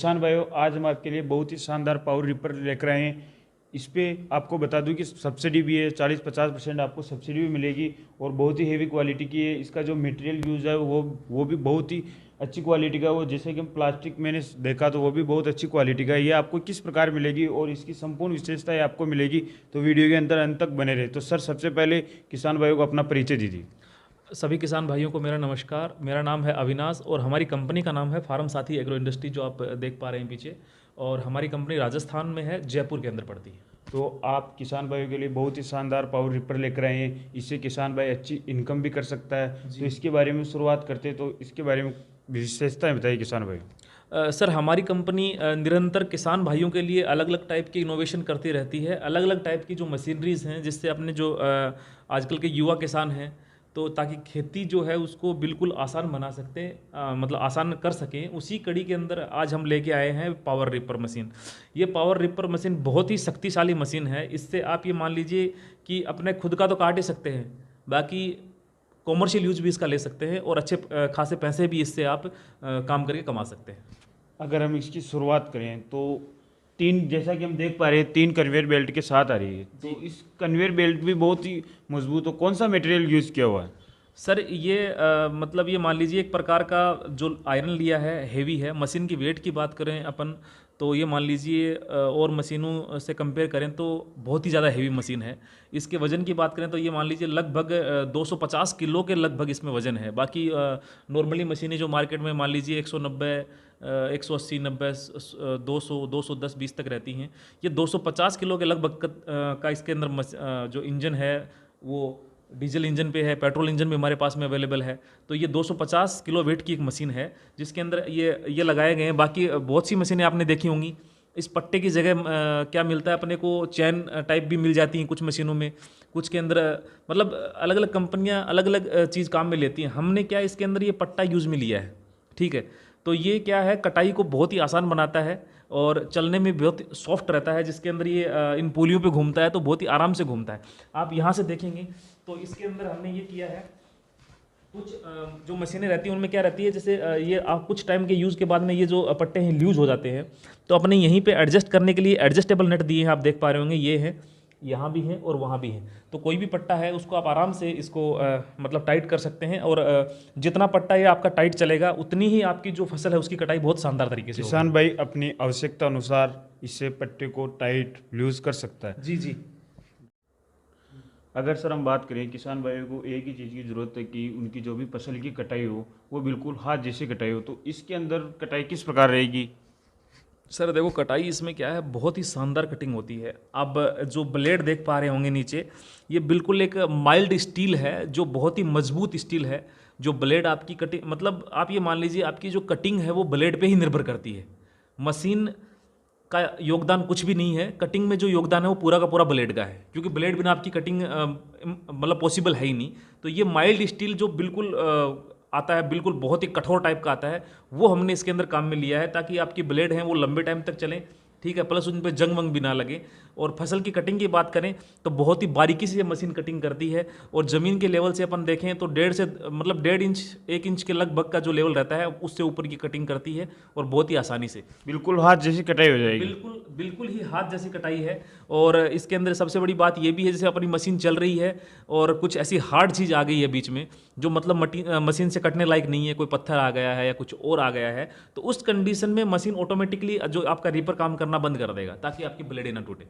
किसान भाइयों, आज हम आपके लिए बहुत ही शानदार पावर रिपर लेकर आए हैं। इस पे आपको बता दूं कि सब्सिडी भी है, 40-50% आपको सब्सिडी भी मिलेगी और बहुत ही हेवी क्वालिटी की है। इसका जो मटेरियल यूज़ है वो भी बहुत ही अच्छी क्वालिटी का है। वो जैसे कि हम प्लास्टिक मैंने देखा तो वो भी बहुत अच्छी क्वालिटी का है। ये आपको किस प्रकार मिलेगी और इसकी संपूर्ण विशेषताएं आपको मिलेगी, तो वीडियो के अंदर अंत तक बने रहे। तो सर, सबसे पहले किसान भाइयों को अपना परिचय दीजिए। सभी किसान भाइयों को मेरा नमस्कार। मेरा नाम है अविनाश और हमारी कंपनी का नाम है फार्म साथी एग्रो इंडस्ट्री, जो आप देख पा रहे हैं पीछे। और हमारी कंपनी राजस्थान में है, जयपुर के अंदर पड़ती है। तो आप किसान भाइयों के लिए बहुत ही शानदार पावर रिपर लेकर आए हैं। इससे किसान भाई अच्छी इनकम भी कर सकता है। तो इसके बारे में शुरुआत करते हैं, तो इसके बारे में विशेषताएं बताइए किसान भाई। सर, हमारी कंपनी निरंतर किसान भाइयों के लिए अलग अलग टाइप की इनोवेशन करती रहती है। अलग अलग टाइप की जो मशीनरीज हैं, जिससे अपने जो आजकल के युवा किसान हैं, तो ताकि खेती जो है उसको बिल्कुल आसान बना सकते हैं, मतलब आसान कर सकें। उसी कड़ी के अंदर आज हम लेके आए हैं पावर रिपर मशीन। ये पावर रिपर मशीन बहुत ही शक्तिशाली मशीन है। इससे आप ये मान लीजिए कि अपने खुद का तो काट ही सकते हैं, बाकी कॉमर्शियल यूज भी इसका ले सकते हैं और अच्छे खासे पैसे भी इससे आप काम करके कमा सकते हैं। अगर हम इसकी शुरुआत करें तो तीन, जैसा कि हम देख पा रहे हैं, 3 कन्वेयर बेल्ट के साथ आ रही है। तो इस कन्वेयर बेल्ट भी बहुत ही मजबूत हो। कौन सा मटेरियल यूज़ किया हुआ है? सर, ये मतलब ये मान लीजिए एक प्रकार का जो आयरन लिया है, हेवी है। मशीन की वेट की बात करें अपन, तो ये मान लीजिए और मशीनों से कंपेयर करें तो बहुत ही ज़्यादा हेवी मशीन है। इसके वज़न की बात करें तो ये मान लीजिए लगभग 250 किलो के लगभग इसमें वज़न है। बाकी नॉर्मली मशीनें जो मार्केट में मान लीजिए 190, 180, 90, 200, 210, 20 तक रहती हैं। ये 250 किलो के लगभग का इसके अंदर जो इंजन है वो डीजल इंजन पे है। पेट्रोल इंजन भी हमारे पास में अवेलेबल है। तो ये 250 किलो वेट की एक मशीन है, जिसके अंदर ये लगाए गए हैं। बाकी बहुत सी मशीनें आपने देखी होंगी। इस पट्टे की जगह क्या मिलता है अपने को, चैन टाइप भी मिल जाती हैं कुछ मशीनों में। कुछ के अंदर मतलब अलग अलग कंपनियां अलग अलग चीज़ काम में लेती हैं। हमने क्या इसके अंदर ये पट्टा यूज़ में लिया है, ठीक है। तो ये क्या है, कटाई को बहुत ही आसान बनाता है और चलने में बहुत सॉफ्ट रहता है। जिसके अंदर ये इन पुलियों पे घूमता है तो बहुत ही आराम से घूमता है। आप यहाँ से देखेंगे तो इसके अंदर हमने ये किया है, कुछ जो मशीनें रहती हैं उनमें क्या रहती है, जैसे ये आप कुछ टाइम के यूज़ के बाद में ये जो पट्टे हैं लूज हो जाते हैं, तो अपने यहीं पे एडजस्ट करने के लिए एडजस्टेबल नट दिए हैं। आप देख पा रहे होंगे, ये है, यहाँ भी है और वहाँ भी है। तो कोई भी पट्टा है उसको आप आराम से इसको मतलब टाइट कर सकते हैं। और जितना पट्टा ये आपका टाइट चलेगा उतनी ही आपकी जो फसल है उसकी कटाई बहुत शानदार तरीके से होगी। किसान भाई अपनी आवश्यकता अनुसार इससे पट्टे को टाइट लूज कर सकता है। जी जी। अगर सर हम बात करें, किसान भाइयों को एक ही चीज़ की ज़रूरत है कि उनकी जो भी फसल की कटाई हो वो बिल्कुल हाथ जैसी कटाई हो। तो इसके अंदर कटाई किस प्रकार रहेगी? सर देखो, कटाई इसमें क्या है, बहुत ही शानदार कटिंग होती है। अब जो ब्लेड देख पा रहे होंगे नीचे, ये बिल्कुल एक माइल्ड स्टील है, जो बहुत ही मजबूत स्टील है। जो ब्लेड आपकी कटिंग, मतलब आप ये मान लीजिए आपकी जो कटिंग है वो ब्लेड पे ही निर्भर करती है। मशीन का योगदान कुछ भी नहीं है। कटिंग में जो योगदान है वो पूरा का पूरा ब्लेड का है, क्योंकि ब्लेड बिना आपकी कटिंग मतलब पॉसिबल है ही नहीं। तो ये माइल्ड स्टील जो बिल्कुल आता है, बिल्कुल बहुत ही कठोर टाइप का आता है, वो हमने इसके अंदर काम में लिया है ताकि आपकी ब्लेड हैं वो लंबे टाइम तक चलें, ठीक है। प्लस उन पर जंग वंग भी ना लगे। और फसल की कटिंग की बात करें तो बहुत ही बारीकी से ये मशीन कटिंग करती है। और ज़मीन के लेवल से अपन देखें तो 1.5 इंच 1 इंच के लगभग का जो लेवल रहता है उससे ऊपर की कटिंग करती है और बहुत ही आसानी से। बिल्कुल हाथ जैसी कटाई हो जाएगी। बिल्कुल बिल्कुल ही हाथ जैसी कटाई है। और इसके अंदर सबसे बड़ी बात ये भी है, जैसे अपनी मशीन चल रही है और कुछ ऐसी हार्ड चीज़ आ गई है बीच में जो मतलब मशीन से कटने लायक नहीं है, कोई पत्थर आ गया है या कुछ और आ गया है, तो उस कंडीशन में मशीन ऑटोमेटिकली जो आपका रीपर काम करना बंद कर देगा ताकि आपकी ब्लेड ना टूटे।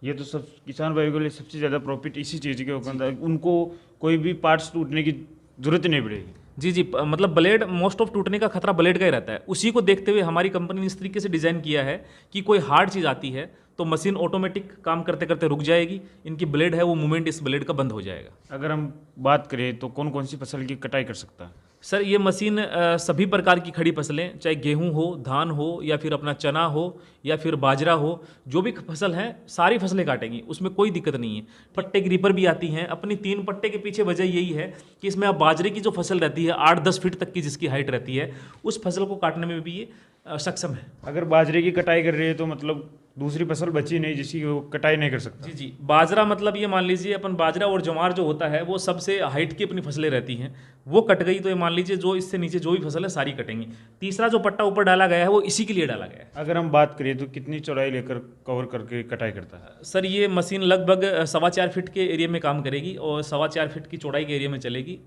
ये तो सब किसान भाइयों के लिए सबसे ज़्यादा प्रॉफिट इसी चीज़ के होता है। उनको कोई भी पार्ट्स टूटने की जरूरत नहीं पड़ेगी। जी जी। मतलब ब्लेड मोस्ट ऑफ टूटने का खतरा ब्लेड का ही रहता है। उसी को देखते हुए हमारी कंपनी ने इस तरीके से डिज़ाइन किया है कि कोई हार्ड चीज़ आती है तो मशीन ऑटोमेटिक काम करते करते रुक जाएगी। इनकी ब्लेड है वो मूवमेंट इस ब्लेड का बंद हो जाएगा। अगर हम बात करें तो कौन कौन सी फसल की कटाई कर सकता है? सर, ये मशीन सभी प्रकार की खड़ी फसलें, चाहे गेहूं हो, धान हो, या फिर अपना चना हो, या फिर बाजरा हो, जो भी फसल है सारी फसलें काटेंगी, उसमें कोई दिक्कत नहीं है। पट्टे की रीपर भी आती हैं। अपनी 3 पट्टे के पीछे वजह यही है कि इसमें आप बाजरे की जो फसल रहती है 8-10 फीट तक की जिसकी हाइट रहती है, उस फसल को काटने में भी ये सक्षम है। अगर बाजरे की कटाई कर रही है तो मतलब दूसरी फसल बची नहीं जिसकी वो कटाई नहीं कर सकता। जी जी, बाजरा मतलब ये मान लीजिए अपन बाजरा और ज्वार जो होता है वो सबसे हाइट की अपनी फसलें रहती हैं, वो कट गई तो ये मान लीजिए जो इससे नीचे जो भी फसल है सारी कटेंगी। तीसरा जो पट्टा ऊपर डाला गया है वो इसी के लिए डाला गया है। अगर हम बात करें तो कितनी चौड़ाई लेकर कवर करके कटाई करता है? सर ये मशीन लगभग 4.25 फीट के एरिया में काम करेगी और 4.25 फीट की चौड़ाई के एरिया में चलेगी,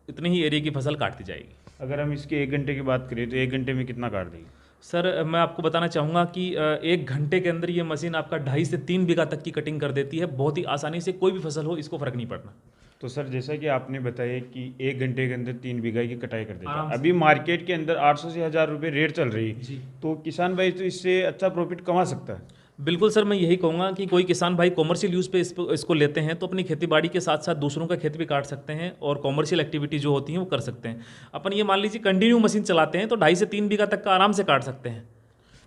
इतनी ही एरिया की फसल काटती जाएगी। अगर हम इसके 1 घंटे की बात करें तो 1 घंटे में कितना काट देगी? सर मैं आपको बताना चाहूँगा कि 1 घंटे के अंदर ये मशीन आपका 2.5 से 3 बीघा तक की कटिंग कर देती है, बहुत ही आसानी से, कोई भी फसल हो इसको फर्क नहीं पड़ना। तो सर जैसा कि आपने बताया कि 1 घंटे के अंदर 3 बीघा की कटाई कर देता आराम है, से। अभी मार्केट के अंदर 800 से 1000 रुपये रेट चल रही है, जी तो किसान भाई तो इससे अच्छा प्रॉफिट कमा सकता है। बिल्कुल सर, मैं यही कहूँगा कि कोई किसान भाई कॉमर्शियल यूज़ पे इसको लेते हैं तो अपनी खेती बाड़ी के साथ साथ दूसरों का खेत भी काट सकते हैं और कॉमर्शियल एक्टिविटी जो होती हैं वो कर सकते हैं। अपन ये मान लीजिए कंटिन्यू मशीन चलाते हैं तो 2.5 से 3 बीघा तक का आराम से काट सकते हैं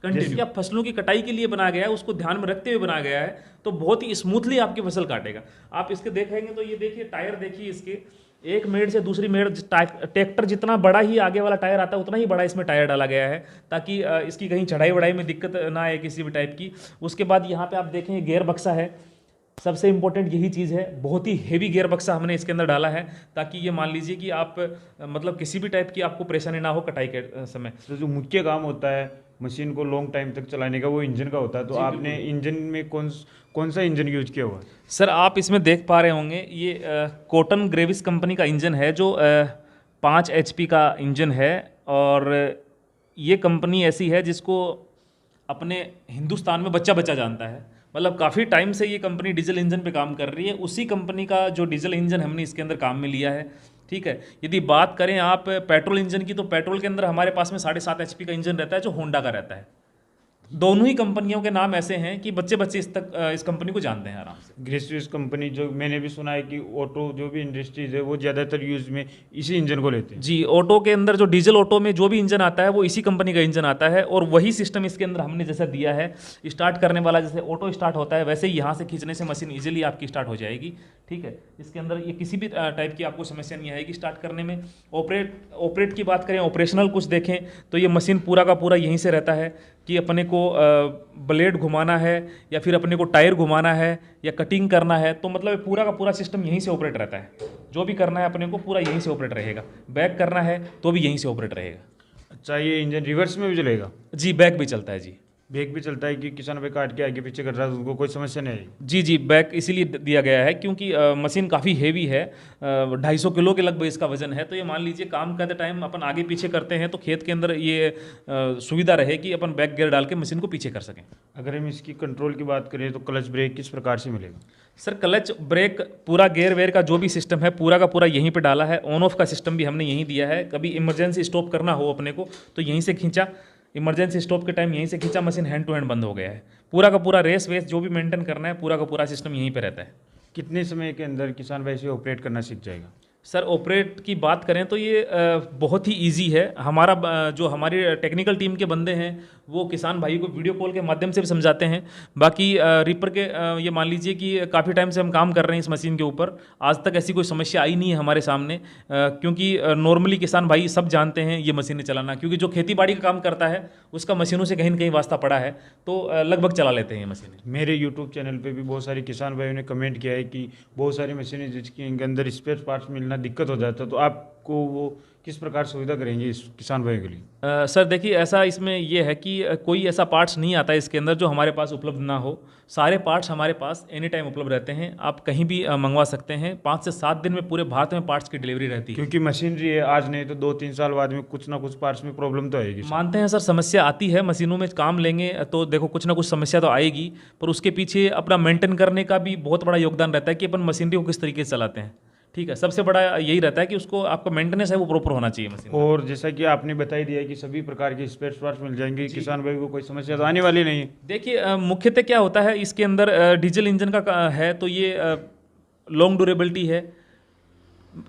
कंटिन्यू। क्या फसलों की कटाई के लिए बना गया है, उसको ध्यान में रखते हुए बना गया है, तो बहुत ही स्मूथली आपकी फसल काटेगा। आप इसके देखेंगे तो ये देखिए टायर देखिए इसके, एक मेड़ से दूसरी मेड़ ट्रैक्टर जितना बड़ा ही आगे वाला टायर आता है उतना ही बड़ा इसमें टायर डाला गया है ताकि इसकी कहीं चढ़ाई वढ़ाई में दिक्कत ना आए किसी भी टाइप की। उसके बाद यहाँ पे आप देखें गियर बक्सा है, सबसे इंपॉर्टेंट यही चीज़ है, बहुत ही हेवी गियर बक्सा हमने इसके अंदर डाला है ताकि ये मान लीजिए कि आप मतलब किसी भी टाइप की आपको परेशानी ना हो कटाई के समय। तो जो मुख्य काम होता है मशीन को लॉन्ग टाइम तक चलाने का वो इंजन का होता है, तो आपने इंजन में कौन सा इंजन यूज किया हुआ है? सर आप इसमें देख पा रहे होंगे ये कॉटन ग्रेविस कंपनी का इंजन है जो 5 HP का इंजन है और ये कंपनी ऐसी है जिसको अपने हिंदुस्तान में बच्चा बच्चा जानता है। मतलब काफ़ी टाइम से ये कंपनी डीजल इंजन पे काम कर रही है, उसी कंपनी का जो डीजल इंजन हमने इसके अंदर काम में लिया है। ठीक है, यदि बात करें आप पेट्रोल इंजन की तो पेट्रोल के अंदर हमारे पास में 7.5 HP का इंजन रहता है जो होंडा का रहता है। दोनों ही कंपनियों के नाम ऐसे हैं कि बच्चे बच्चे इस कंपनी को जानते हैं आराम से। ग्रेसियस कंपनी, जो मैंने भी सुना है कि ऑटो जो भी इंडस्ट्रीज है वो ज़्यादातर यूज में इसी इंजन को लेते हैं। जी, ऑटो के अंदर जो डीजल ऑटो में जो भी इंजन आता है वो इसी कंपनी का इंजन आता है और वही सिस्टम इसके अंदर हमने जैसा दिया है, स्टार्ट करने वाला जैसे ऑटो स्टार्ट होता है वैसे ही यहाँ से खींचने से मशीन इजीली आपकी स्टार्ट हो जाएगी। ठीक है, इसके अंदर ये किसी भी टाइप की आपको समस्या नहीं आएगी स्टार्ट करने में। ऑपरेट की बात करें, ऑपरेशनल कुछ देखें तो ये मशीन पूरा का पूरा यहीं से रहता है कि अपने को ब्लेड घुमाना है या फिर अपने को टायर घुमाना है या कटिंग करना है, तो मतलब पूरा का पूरा सिस्टम यहीं से ऑपरेट रहता है। जो भी करना है अपने को पूरा यहीं से ऑपरेट रहेगा, बैक करना है तो भी यहीं से ऑपरेट रहेगा। अच्छा, ये इंजन रिवर्स में भी चलेगा? जी, बैक भी चलता है जी। ब्रेक भी चलता है कि किसान भाई काट के आगे पीछे कर रहा है उनको कोई समस्या नहीं आएगी? जी जी, बैक इसीलिए दिया गया है क्योंकि मशीन काफ़ी हेवी है, 250 किलो के लगभग इसका वजन है। तो ये मान लीजिए काम करते टाइम अपन आगे पीछे करते हैं तो खेत के अंदर ये सुविधा रहे कि अपन बैक गियर डाल के मशीन को पीछे कर सकें। अगर हम इसकी कंट्रोल की बात करें तो क्लच ब्रेक किस प्रकार से मिलेगा? सर क्लच ब्रेक पूरा गेयर वेयर का जो भी सिस्टम है पूरा का पूरा यहीं पे डाला है। ऑन ऑफ का सिस्टम भी हमने यहीं दिया है, कभी इमरजेंसी स्टॉप करना हो अपने को तो यहीं से खींचा, इमरजेंसी स्टॉप के टाइम यहीं से खींचा, मशीन हैंड टू हैंड बंद हो गया है। पूरा का पूरा रेस वेस जो भी मेंटेन करना है पूरा का पूरा सिस्टम यहीं पे रहता है। कितने समय के अंदर किसान भाई से ऑपरेट करना सीख जाएगा? सर ऑपरेट की बात करें तो ये बहुत ही इजी है। जो हमारी टेक्निकल टीम के बंदे हैं वो किसान भाई को वीडियो कॉल के माध्यम से भी समझाते हैं। बाकी रीपर के ये मान लीजिए कि काफ़ी टाइम से हम काम कर रहे हैं इस मशीन के ऊपर, आज तक ऐसी कोई समस्या आई नहीं है हमारे सामने, क्योंकि नॉर्मली किसान भाई सब जानते हैं ये मशीनें चलाना, क्योंकि जो खेती बाड़ी का काम करता है उसका मशीनों से कहीं ना कहीं वास्ता पड़ा है, तो लगभग चला लेते हैं ये मशीनें। मेरे यूट्यूब चैनल पे भी बहुत सारे किसान भाइयों ने कमेंट किया है कि बहुत सारी मशीनें जिसके अंदर स्पेयर पार्ट्स मिलना दिक्कत हो जाता है, तो आपको वो किस प्रकार सुविधा करेंगे इस किसान भाइयों के लिए? सर देखिए ऐसा इसमें ये है कि कोई ऐसा पार्ट्स नहीं आता है इसके अंदर जो हमारे पास उपलब्ध ना हो। सारे पार्ट्स हमारे पास एनी टाइम उपलब्ध रहते हैं, आप कहीं भी मंगवा सकते हैं। 5 से 7 दिन में पूरे भारत में पार्ट्स की डिलीवरी रहती है। क्योंकि मशीनरी है, आज नहीं तो 2-3 साल बाद में कुछ ना कुछ पार्ट्स में प्रॉब्लम तो आएगी। मानते हैं सर समस्या आती है, मशीनों में काम लेंगे तो देखो कुछ ना कुछ समस्या तो आएगी, पर उसके पीछे अपना मेंटेन करने का भी बहुत बड़ा योगदान रहता है कि अपन मशीनरी को किस तरीके से चलाते हैं। ठीक है, सबसे बड़ा यही रहता है कि उसको आपका मेंटेनेंस है वो प्रॉपर होना चाहिए मशीन। और जैसा कि आपने बता दिया कि सभी प्रकार के स्पेयर पार्ट्स मिल जाएंगे, किसान भाई को कोई समस्या तो आने वाली नहीं है। देखिए मुख्यतः क्या होता है इसके अंदर डीजल इंजन का है तो ये लॉन्ग ड्यूरेबिलिटी है,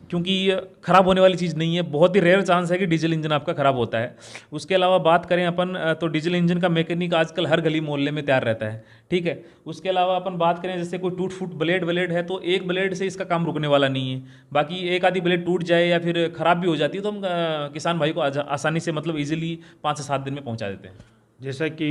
क्योंकि ये ख़राब होने वाली चीज़ नहीं है। बहुत ही रेयर चांस है कि डीजल इंजन आपका ख़राब होता है। उसके अलावा बात करें अपन तो डीजल इंजन का मैकेनिक आजकल हर गली मोहल्ले में तैयार रहता है। ठीक है, उसके अलावा अपन बात करें जैसे कोई टूट फूट ब्लेड है तो एक ब्लेड से इसका काम रुकने वाला नहीं है। बाकी एक आधी ब्लेड टूट जाए या फिर ख़राब भी हो जाती है तो हम किसान भाई को आसानी से मतलब ईजिली 5 से 7 दिन में पहुँचा देते हैं। जैसा कि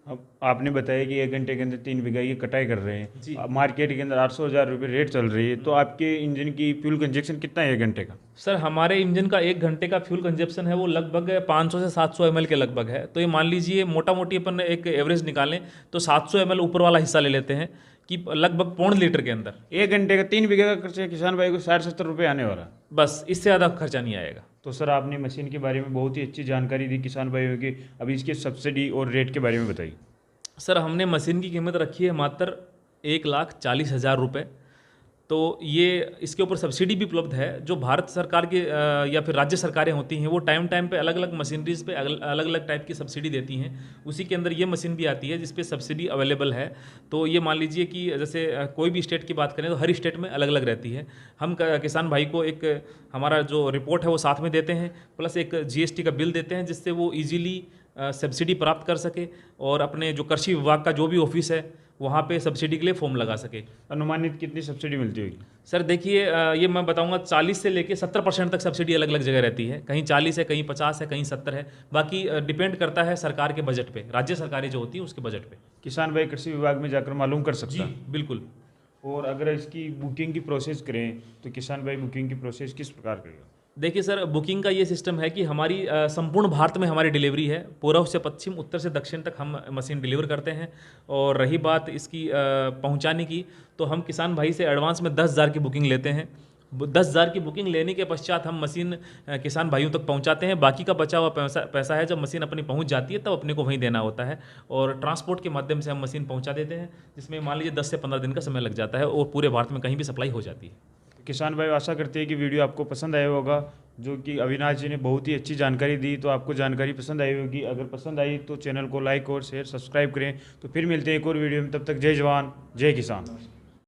अब आपने बताया कि 1 घंटे के अंदर 3 बीघा की कटाई कर रहे जी। हैं, मार्केट के अंदर 800,000 रुपये रेट चल रही है, तो आपके इंजन की फ्यूल कंजक्शन कितना है 1 घंटे का? सर हमारे इंजन का 1 घंटे का फ्यूल कंजप्शन है वो लगभग 500 से 700 ml के लगभग है। तो ये मान लीजिए मोटा मोटी अपन एक एवरेज निकालें तो 700 ml ऊपर वाला हिस्सा ले लेते हैं कि लगभग 0.5 लीटर के अंदर 1 घंटे का 3 बीघा का खर्चा किसान भाई को 60-70 रुपये आने वाला। बस, इससे ज़्यादा खर्चा नहीं आएगा। तो सर आपने मशीन के बारे में बहुत ही अच्छी जानकारी दी किसान भाइयों की। अभी इसके सब्सिडी और रेट के बारे में बताइए। सर हमने मशीन की कीमत रखी है मात्र 1,40,000 रुपये। तो ये इसके ऊपर सब्सिडी भी उपलब्ध है। जो भारत सरकार की या फिर राज्य सरकारें होती हैं वो टाइम टाइम पे अलग अलग मशीनरीज पे अलग अलग टाइप की सब्सिडी देती हैं। उसी के अंदर ये मशीन भी आती है जिस पे सब्सिडी अवेलेबल है। तो ये मान लीजिए कि जैसे कोई भी स्टेट की बात करें तो हर स्टेट में अलग अलग रहती है। हम किसान भाई को एक हमारा जो रिपोर्ट है वो साथ में देते हैं, प्लस एक GST का बिल देते हैं जिससे वो ईजिली सब्सिडी प्राप्त कर सके और अपने जो कृषि विभाग का जो भी ऑफिस है वहाँ पे सब्सिडी के लिए फॉर्म लगा सके। अनुमानित कितनी सब्सिडी मिलती होगी? सर देखिए ये मैं बताऊंगा 40 से लेके 70% तक सब्सिडी अलग अलग जगह रहती है। कहीं 40 है, कहीं 50 है, कहीं 70 है। बाकी डिपेंड करता है सरकार के बजट पे, राज्य सरकारें जो होती है उसके बजट पे। किसान भाई कृषि विभाग में जाकर मालूम कर सकता जी है। बिल्कुल। और अगर इसकी बुकिंग की प्रोसेस करें तो किसान भाई बुकिंग की प्रोसेस किस प्रकार करेगा? देखिए सर बुकिंग का ये सिस्टम है कि हमारी संपूर्ण भारत में हमारी डिलीवरी है। पूर्व से पश्चिम, उत्तर से दक्षिण तक हम मशीन डिलीवर करते हैं। और रही बात इसकी पहुंचाने की, तो हम किसान भाई से एडवांस में 10,000 की बुकिंग लेते हैं। 10,000 की बुकिंग लेने के पश्चात हम मशीन किसान भाइयों तक पहुंचाते हैं। बाकी का बचा हुआ पैसा है जब मशीन अपनी पहुंच जाती है तब अपने को वहीं देना होता है। और ट्रांसपोर्ट के माध्यम से हम मशीन पहुंचा देते हैं, जिसमें मान लीजिए 10 से 15 दिन का समय लग जाता है और पूरे भारत में कहीं भी सप्लाई हो जाती है। किसान भाई आशा करते हैं कि वीडियो आपको पसंद आया होगा, जो कि अविनाश जी ने बहुत ही अच्छी जानकारी दी। तो आपको जानकारी पसंद आई होगी। अगर पसंद आई तो चैनल को लाइक और शेयर सब्सक्राइब करें। तो फिर मिलते हैं एक और वीडियो में, तब तक जय जवान जय किसान।